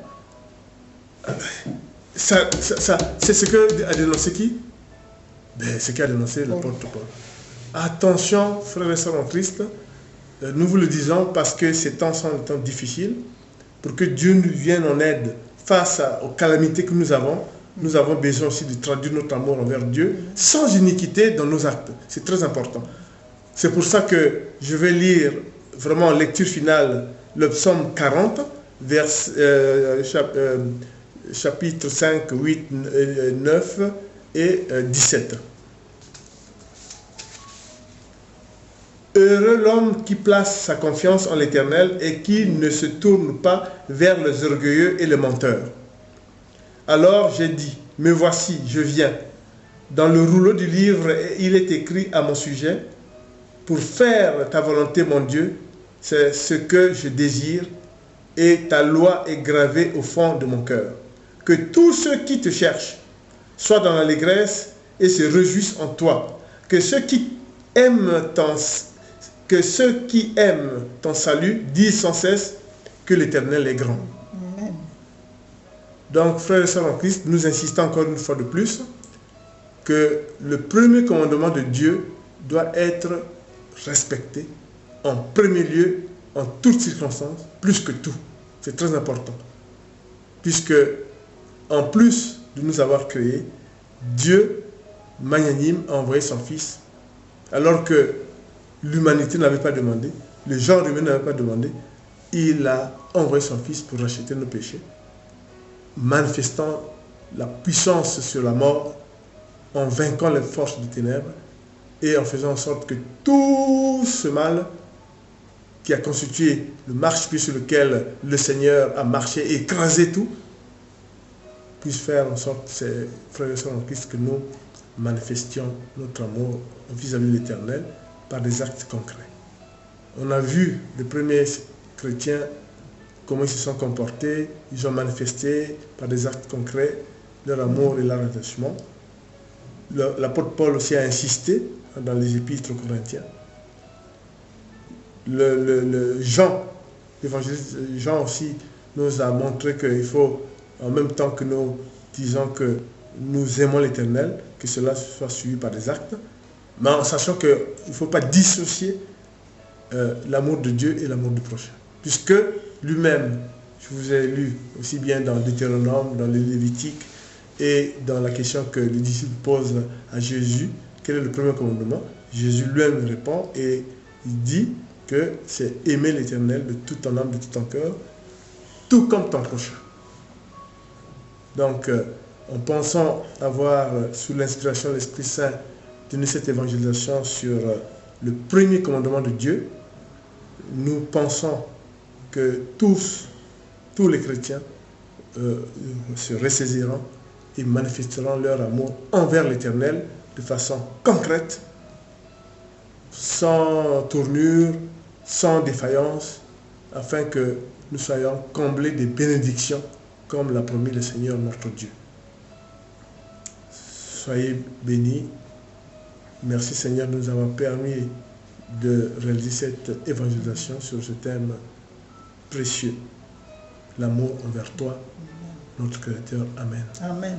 C'est ce qu'a dénoncé qui? Ce qu'a dénoncé l'apôtre Paul. Attention, frères et sœurs en Christ, nous vous le disons parce que ces temps sont des temps difficiles, pour que Dieu nous vienne en aide face aux calamités que nous avons besoin aussi de traduire notre amour envers Dieu sans iniquité dans nos actes. C'est très important. C'est pour ça que je vais lire vraiment en lecture finale le psaume 40, chapitre 5, 8, 9 et 17. Heureux l'homme qui place sa confiance en l'Éternel et qui ne se tourne pas vers les orgueilleux et les menteurs. Alors j'ai dit, me voici, je viens. Dans le rouleau du livre, il est écrit à mon sujet, pour faire ta volonté, mon Dieu, c'est ce que je désire, et ta loi est gravée au fond de mon cœur. Que tous ceux qui te cherchent soient dans l'allégresse et se réjouissent en toi. Que ceux qui aiment ton salut disent sans cesse que l'Éternel est grand. Amen. Donc, frères et sœurs en Christ, nous insistons encore une fois de plus que le premier commandement de Dieu doit être respecté en premier lieu, en toutes circonstances, plus que tout. C'est très important. Puisque, en plus de nous avoir créés, Dieu, magnanime, a envoyé son Fils, alors que l'humanité n'avait pas demandé, le genre humain n'avait pas demandé, il a envoyé son Fils pour racheter nos péchés, manifestant la puissance sur la mort, en vainquant les forces des ténèbres et en faisant en sorte que tout ce mal qui a constitué le marchepied sur lequel le Seigneur a marché et écrasé tout, puisse faire en sorte, ces frères et sœurs en Christ, que nous manifestions notre amour vis-à-vis de l'Éternel par des actes concrets. On a vu les premiers chrétiens, comment ils se sont comportés, ils ont manifesté par des actes concrets leur amour et leur attachement. L'apôtre Paul aussi a insisté dans les épîtres aux Corinthiens. L'évangéliste Jean aussi nous a montré qu'il faut, en même temps que nous disons que nous aimons l'Éternel, que cela soit suivi par des actes, mais en sachant qu'il ne faut pas dissocier l'amour de Dieu et l'amour du prochain. Puisque lui-même, je vous ai lu aussi bien dans Deutéronome, dans les Lévitiques, et dans la question que les disciples posent à Jésus, quel est le premier commandement? Jésus lui-même répond et il dit que c'est aimer l'Éternel de toute ton âme, de tout ton cœur, tout comme ton prochain. Donc, en pensant avoir, sous l'inspiration de l'Esprit Saint, tenu cette évangélisation sur le premier commandement de Dieu, nous pensons que tous les chrétiens se ressaisiront et manifesteront leur amour envers l'Éternel de façon concrète, sans tournure, sans défaillance, afin que nous soyons comblés des bénédictions comme l'a promis le Seigneur notre Dieu. Soyez bénis. Merci Seigneur de nous avoir permis de réaliser cette évangélisation sur ce thème précieux, l'amour envers toi, notre Créateur. Amen. Amen.